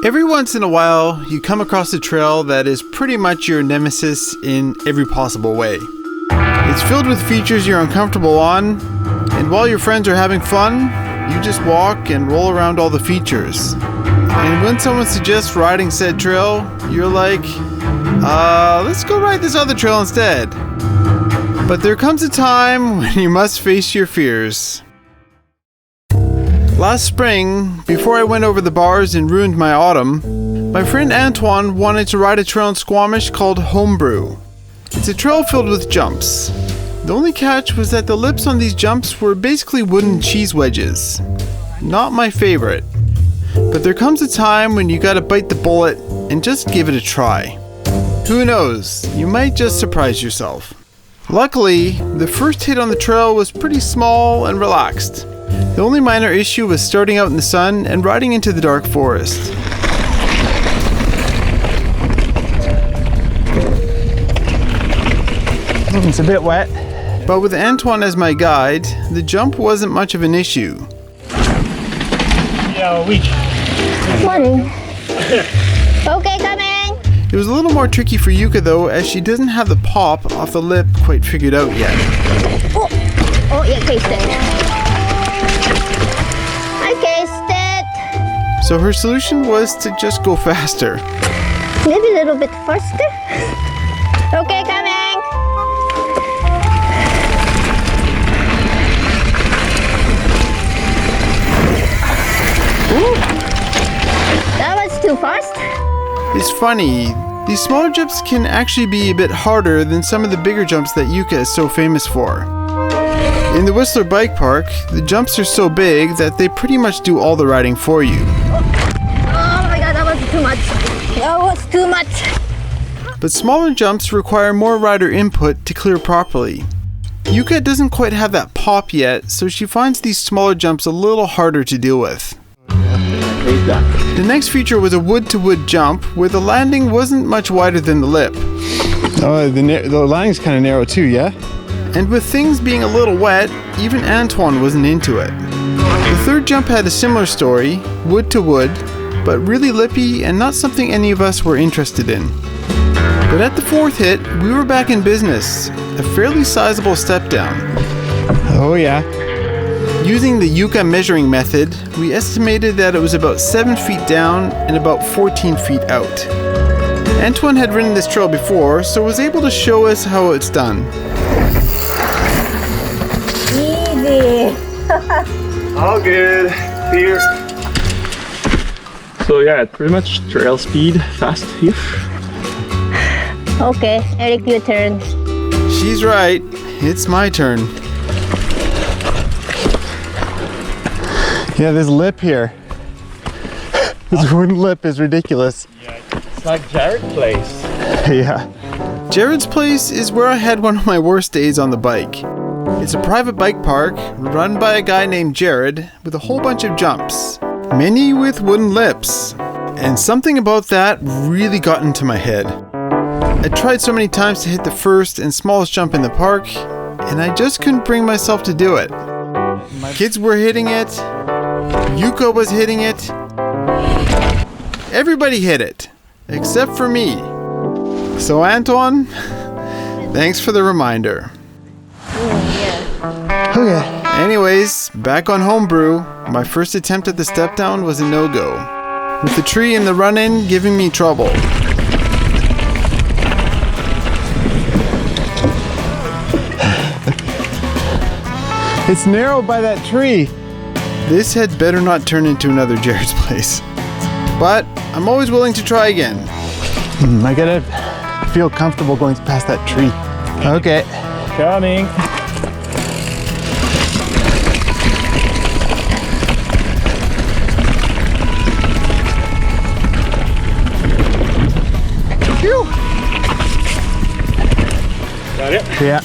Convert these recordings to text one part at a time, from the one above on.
Every once in a while, you come across a trail that is pretty much your nemesis in every possible way. It's filled with features you're uncomfortable on, and while your friends are having fun, you just walk and roll around all the features. And when someone suggests riding said trail, you're like, let's go ride this other trail instead. But there comes a time when you must face your fears. Last spring, before I went over the bars and ruined my autumn, my friend Antoine wanted to ride a trail in Squamish called Homebrew. It's a trail filled with jumps. The only catch was that the lips on these jumps were basically wooden cheese wedges. Not my favorite. But there comes a time when you gotta bite the bullet and just give it a try. Who knows, you might just surprise yourself. Luckily, the first hit on the trail was pretty small and relaxed. The only minor issue was starting out in the sun and riding into the dark forest. It's a bit wet. But with Antoine as my guide, the jump wasn't much of an issue. Morning. Okay, coming. It was a little more tricky for Yuka though, as she doesn't have the pop off the lip quite figured out yet. Oh, yeah, taste it. I taste it. So her solution was to just go faster. Maybe a little bit faster. Okay, coming. Ooh. That was too fast. It's funny, these smaller jumps can actually be a bit harder than some of the bigger jumps that Yuka is so famous for. In the Whistler Bike Park, the jumps are so big that they pretty much do all the riding for you. Oh my god, that was too much. That was too much. But smaller jumps require more rider input to clear properly. Yuka doesn't quite have that pop yet, so she finds these smaller jumps a little harder to deal with. The next feature was a wood-to-wood jump, where the landing wasn't much wider than the lip. Oh, the landing's kind of narrow too, yeah? And with things being a little wet, even Antoine wasn't into it. The third jump had a similar story, wood to wood, but really lippy and not something any of us were interested in. But at the fourth hit, we were back in business, a fairly sizable step down. Oh yeah. Using the Yuka measuring method, we estimated that it was about 7 feet down and about 14 feet out. Antoine had ridden this trail before, so was able to show us how it's done. Easy. All good. Here. So yeah, pretty much trail speed, fast here. Okay, Eric, your turn. She's right. It's my turn. Yeah, this lip here. This wooden lip is ridiculous. Yeah, it's like Jared's place. Yeah. Jared's place is where I had one of my worst days on the bike. It's a private bike park run by a guy named Jared with a whole bunch of jumps, many with wooden lips. And something about that really got into my head. I tried so many times to hit the first and smallest jump in the park, and I just couldn't bring myself to do it. Kids were hitting it. Yuka was hitting it. Everybody hit it, except for me. So Antoine, thanks for the reminder. Oh yeah. Anyways, back on Homebrew, my first attempt at the step down was a no-go, with the tree and the run-in giving me trouble. It's narrow by that tree. This had better not turn into another Jared's place. But I'm always willing to try again. I gotta feel comfortable going past that tree. Okay. Coming. Got it? Yeah.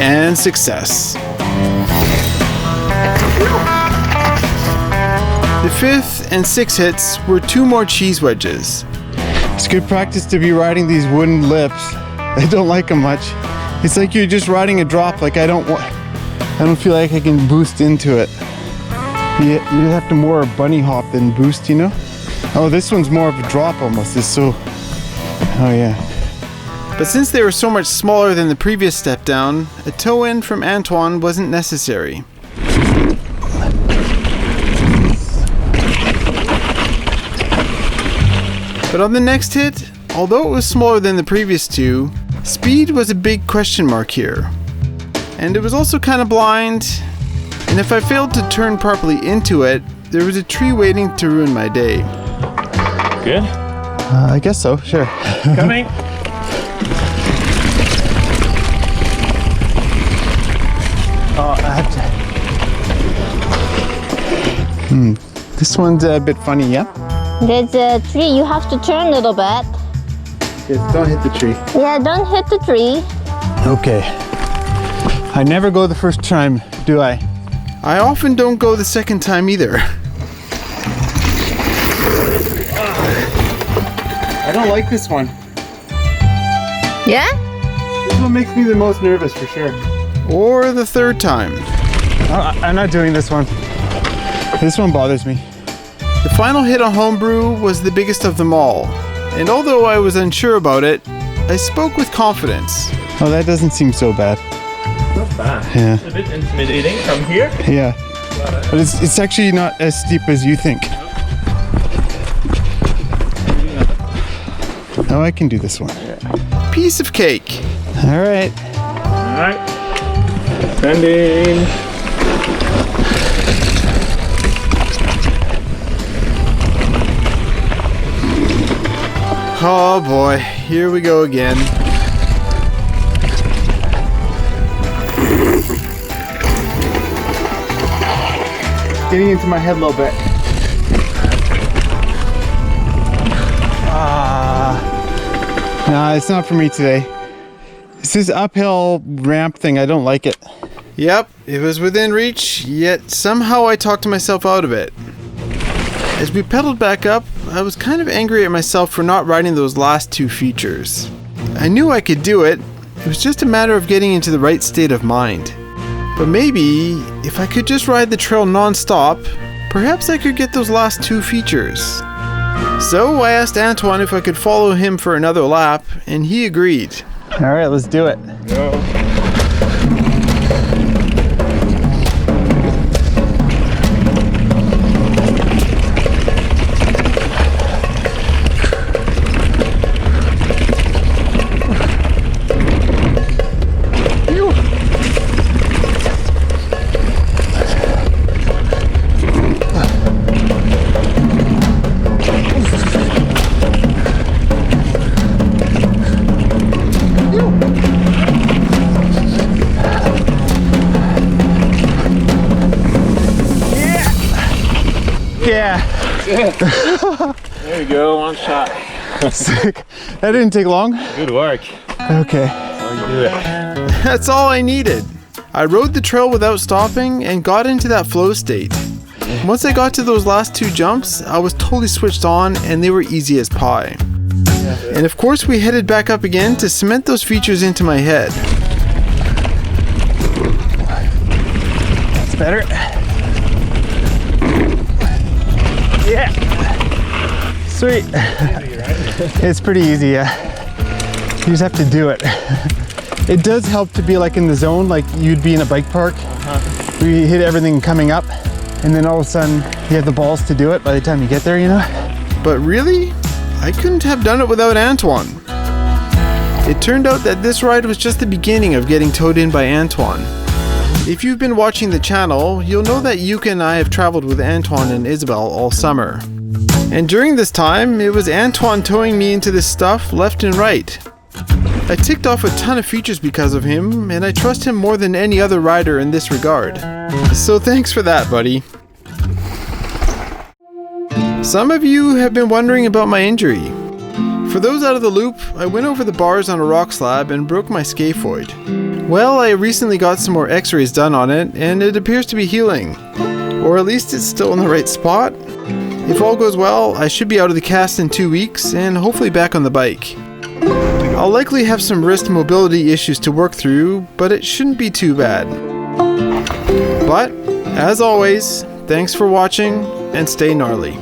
And success. The fifth and sixth hits were 2 more cheese wedges. It's good practice to be riding these wooden lips. I don't like them much. It's like you're just riding a drop. Like I don't feel like I can boost into it. You have to more bunny hop than boost, you know? Oh, this one's more of a drop almost. It's so... Oh yeah. But since they were so much smaller than the previous step down, a toe in from Antoine wasn't necessary. But on the next hit, although it was smaller than the previous two, speed was a big question mark here. And it was also kind of blind, and if I failed to turn properly into it, there was a tree waiting to ruin my day. Good. I guess so, sure. Coming. Oh, I have to... This one's a bit funny, yeah? There's a tree, you have to turn a little bit. Yes, don't hit the tree. Yeah, don't hit the tree. Okay. I never go the first time, do I? I often don't go the second time either. I don't like this one. Yeah? This one makes me the most nervous for sure. Or the third time. I'm not doing this one. This one bothers me. The final hit on Homebrew was the biggest of them all, and although I was unsure about it, I spoke with confidence. Oh, that doesn't seem so bad. Not bad. Yeah. It's a bit intimidating from here. Yeah. But it's actually not as steep as you think. Oh, I can do this one. Piece of cake. All right. Alright. Sending. Oh boy, here we go again. Getting into my head a little bit. Nah, it's not for me today. It's this uphill ramp thing. I don't like it. Yep, it was within reach, yet somehow I talked myself out of it. As we pedaled back up, I was kind of angry at myself for not riding those last two features. I knew I could do it. It was just a matter of getting into the right state of mind. But maybe, if I could just ride the trail non-stop, perhaps I could get those last two features. So I asked Antoine if I could follow him for another lap, and he agreed. All right, let's do it. Go. Yeah. There you go, one shot. Sick. That didn't take long. Good work. Okay. How you do it? That's all I needed. I rode the trail without stopping and got into that flow state. Once I got to those last two jumps, I was totally switched on and they were easy as pie. And of course we headed back up again to cement those features into my head. That's better. Yeah. Sweet. It's pretty easy, yeah. You just have to do it. It does help to be like in the zone, like you'd be in a bike park. Where you hit everything coming up, and then all of a sudden you have the balls to do it by the time you get there, you know? But really, I couldn't have done it without Antoine. It turned out that this ride was just the beginning of getting towed in by Antoine. If you've been watching the channel, you'll know that Yuka and I have traveled with Antoine and Isabel all summer. And during this time, it was Antoine towing me into this stuff left and right. I ticked off a ton of features because of him, and I trust him more than any other rider in this regard. So thanks for that, buddy. Some of you have been wondering about my injury. For those out of the loop, I went over the bars on a rock slab and broke my scaphoid. Well, I recently got some more x-rays done on it, and it appears to be healing. Or at least it's still in the right spot. If all goes well, I should be out of the cast in 2 weeks, and hopefully back on the bike. I'll likely have some wrist mobility issues to work through, but it shouldn't be too bad. But, as always, Thanks for watching and stay gnarly.